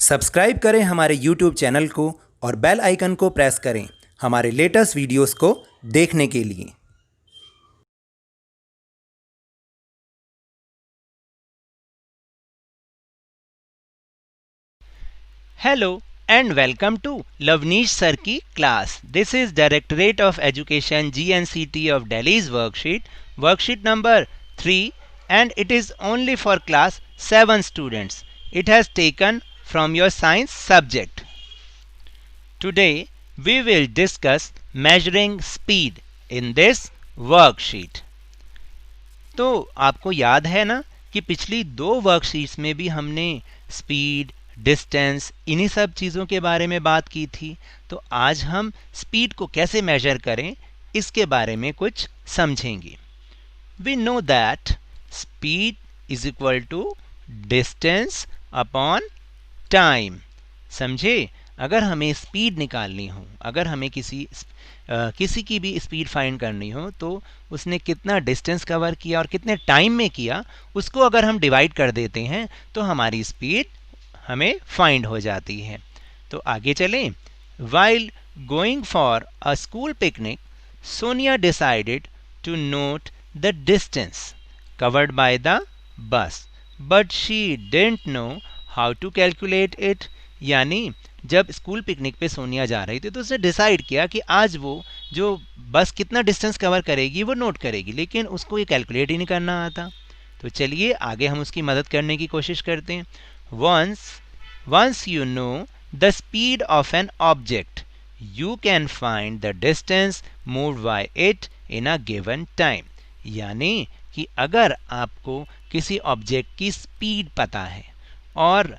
Subscribe करें हमारे YouTube channel को और बेल आइकन को प्रेस करें हमारे लेटेस्ट वीडियोस को देखने के लिए। Hello and welcome to Lavneesh Sir की class. This is Directorate of Education GNCT of Delhi's worksheet number 3, and it is only for class 7 students. It has taken from your science subject. Today we will discuss measuring speed in this worksheet. तो आपको याद है ना कि पिछली 2 worksheets में भी हमने स्पीड, डिस्टेंस, इन्हीं सब चीज़ों के बारे में बात की थी। तो आज हम स्पीड को कैसे मेजर करें इसके बारे में कुछ समझेंगे। We know that speed is equal to distance upon time. समझे? अगर हमें स्पीड निकालनी हो, अगर हमें किसी की भी स्पीड फाइंड करनी हो, तो उसने कितना डिस्टेंस कवर किया और कितने टाइम में किया, उसको अगर हम डिवाइड कर देते हैं तो हमारी स्पीड हमें फाइंड हो जाती है। तो आगे चलें। While going for a school picnic, Sonia decided to note the distance covered by the bus, but she didn't know how to calculate it. यानी जब स्कूल पिकनिक पे सोनिया जा रही थी तो उसने डिसाइड किया कि आज वो जो बस कितना डिस्टेंस कवर करेगी वो नोट करेगी, लेकिन उसको ये कैलकुलेट ही नहीं करना आता। तो चलिए आगे हम उसकी मदद करने की कोशिश करते हैं। Once you know the speed of an object, you can find the distance moved by it in a given time. यानी कि अगर आपको किसी ऑब्जेक्ट की स्पीड पता है और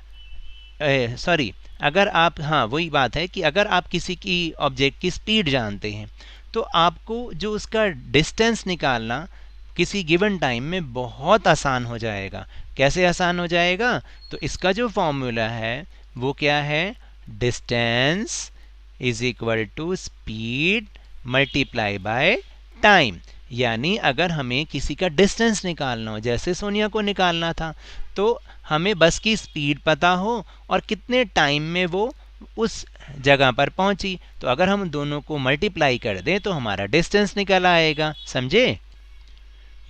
वही बात है कि अगर आप किसी की ऑब्जेक्ट की स्पीड जानते हैं तो आपको जो उसका डिस्टेंस निकालना किसी गिवन टाइम में बहुत आसान हो जाएगा। कैसे आसान हो जाएगा? तो इसका जो फॉर्मूला है वो क्या है? Distance is equal to speed multiply by time. यानी अगर हमें किसी का डिस्टेंस निकालना हो, जैसे सोनिया को निकालना था, तो हमें बस की स्पीड पता हो और कितने टाइम में वो उस जगह पर पहुंची, तो अगर हम दोनों को मल्टीप्लाई कर दें तो हमारा डिस्टेंस निकल आएगा। समझे?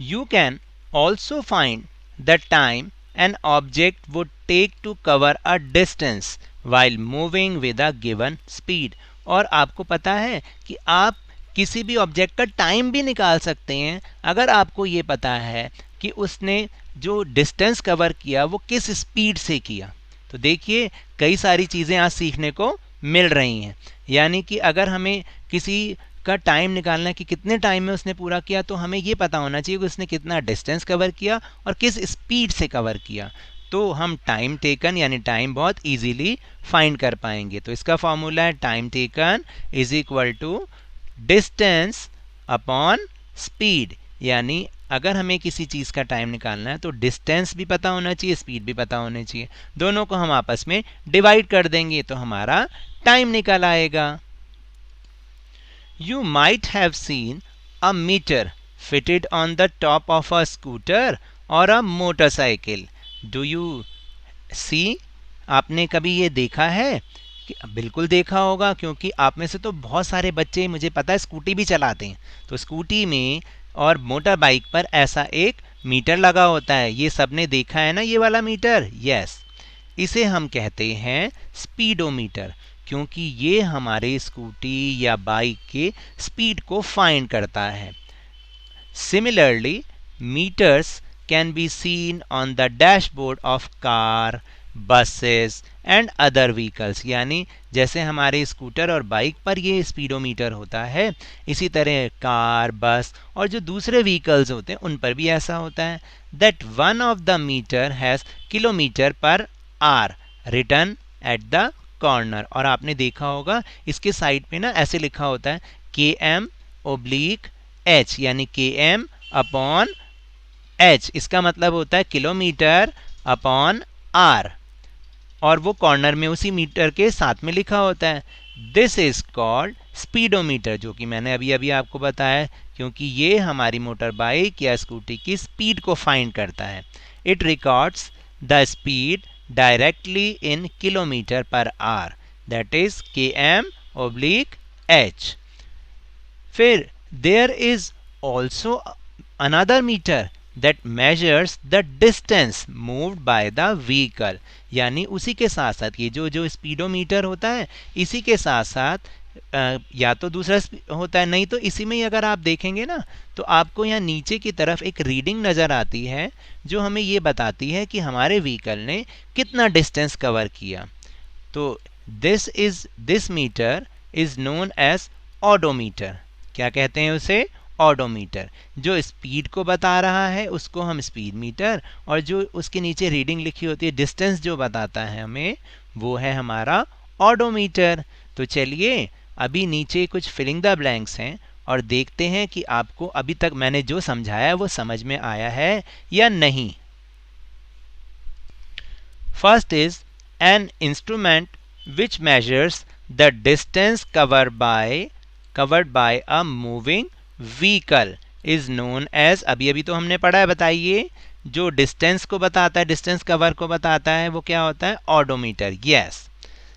You can also find the time an object would take to cover a distance while moving with a given speed. और आपको पता है कि आप किसी भी ऑब्जेक्ट का टाइम भी निकाल सकते हैं अगर आपको ये पता है कि उसने जो डिस्टेंस कवर किया वो किस स्पीड से किया। तो देखिए कई सारी चीज़ें आज सीखने को मिल रही हैं। यानी कि अगर हमें किसी का टाइम निकालना है कि कितने टाइम में उसने पूरा किया, तो हमें ये पता होना चाहिए कि उसने कितना डिस्टेंस कवर किया और किस स्पीड से कवर किया। तो हम टाइम टेकन यानी टाइम बहुत इजीली फाइंड कर पाएंगे। तो इसका फॉर्मूला है time taken is equal to distance upon speed. यानी अगर हमें किसी चीज़ का टाइम निकालना है तो डिस्टेंस भी पता होना चाहिए, स्पीड भी पता होनी चाहिए। दोनों को हम आपस में डिवाइड कर देंगे तो हमारा टाइम निकल आएगा। You might have seen a meter fitted on the top of a scooter or a motorcycle. Do you see? आपने कभी ये देखा है? कि बिल्कुल देखा होगा, क्योंकि आप में से तो बहुत सारे बच्चे मुझे पता है स्कूटी भी चलाते हैं। तो स्कूटी में और मोटर बाइक पर ऐसा एक मीटर लगा होता है। ये सबने देखा है ना, ये वाला मीटर? यस, इसे हम कहते हैं स्पीडोमीटर, क्योंकि ये हमारे स्कूटी या बाइक के स्पीड को फाइंड करता है। Similarly meters can be seen on the dashboard of car, buses and other vehicles. यानी जैसे हमारे स्कूटर और बाइक पर ये स्पीडोमीटर होता है, इसी तरह कार, बस और जो दूसरे व्हीकल्स होते हैं उन पर भी ऐसा होता है। That one of the meter has kilometre पर are written at the corner. और आपने देखा होगा इसके साइड पे ना ऐसे लिखा होता है km/h, यानी km अपॉन h। इसका मतलब होता है किलोमीटर अपॉन आर, और वो कॉर्नर में उसी मीटर के साथ में लिखा होता है। दिस इज कॉल्ड स्पीडोमीटर, जो कि मैंने अभी अभी आपको बताया, क्योंकि ये हमारी मोटर बाइक या स्कूटी की स्पीड को फाइंड करता है। It records the speed directly in kilometer per hour, that is km/h. फिर there is also another meter that measures the distance moved by the vehicle. यानी उसी के साथ साथ ये जो स्पीडोमीटर होता है इसी के साथ साथ या तो दूसरा होता है, नहीं तो इसी में ही अगर आप देखेंगे ना तो आपको यहाँ नीचे की तरफ एक रीडिंग नज़र आती है जो हमें ये बताती है कि हमारे व्हीकल ने कितना डिस्टेंस कवर किया. तो this meter is known as odometer. क्या कहते हैं उसे? ऑडोमीटर. जो स्पीड को बता रहा है उसको हम स्पीड मीटर, और जो उसके नीचे रीडिंग लिखी होती है डिस्टेंस जो बताता है हमें, वो है हमारा ऑडोमीटर. तो चलिए अभी नीचे कुछ फिलिंग द ब्लैंक्स हैं और देखते हैं कि आपको अभी तक मैंने जो समझाया वो समझ में आया है या नहीं. First is an instrument which measures the distance covered by a moving vehicle is known as, अभी तो हमने पढ़ा है, बताइए. जो डिस्टेंस को बताता है, डिस्टेंस कवर को बताता है, वो क्या होता है? Odometer. Yes.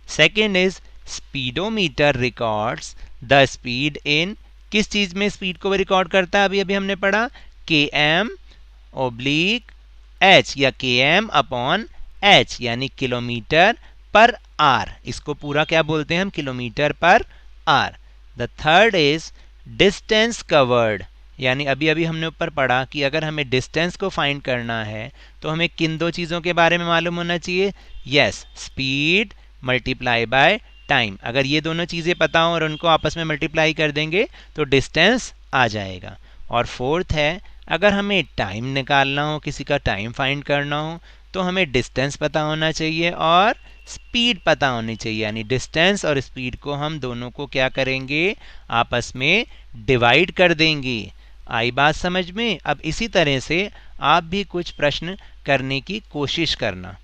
Second is speedometer records the speed in, किस चीज में स्पीड को रिकॉर्ड करता है? अभी हमने पढ़ा km/h या km/h यानी किलोमीटर पर आर. इसको पूरा क्या बोलते हैं हम? किलोमीटर पर hour. The third is distance covered, यानी अभी हमने ऊपर पढ़ा कि अगर हमें डिस्टेंस को फाइंड करना है तो हमें किन दो चीज़ों के बारे में मालूम होना चाहिए? Yes, speed multiply by time. अगर ये दोनों चीज़ें पता हो और उनको आपस में मल्टीप्लाई कर देंगे तो डिस्टेंस आ जाएगा. और फोर्थ है, अगर हमें टाइम निकालना हो, किसी का टाइम फाइंड करना हो, तो हमें डिस्टेंस पता होना चाहिए और स्पीड पता होनी चाहिए. यानी डिस्टेंस और स्पीड को हम दोनों को क्या करेंगे? आपस में डिवाइड कर देंगे. आई बात समझ में? अब इसी तरह से आप भी कुछ प्रश्न करने की कोशिश करना.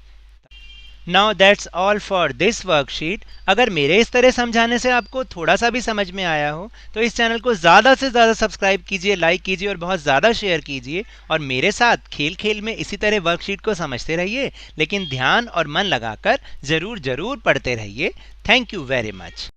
Now that's all for this worksheet. अगर मेरे इस तरह समझाने से आपको थोड़ा सा भी समझ में आया हो तो इस चैनल को ज़्यादा से ज़्यादा सब्सक्राइब कीजिए, लाइक कीजिए और बहुत ज़्यादा शेयर कीजिए. और मेरे साथ खेल खेल में इसी तरह वर्कशीट को समझते रहिए, लेकिन ध्यान और मन लगाकर ज़रूर पढ़ते रहिए. Thank you very much.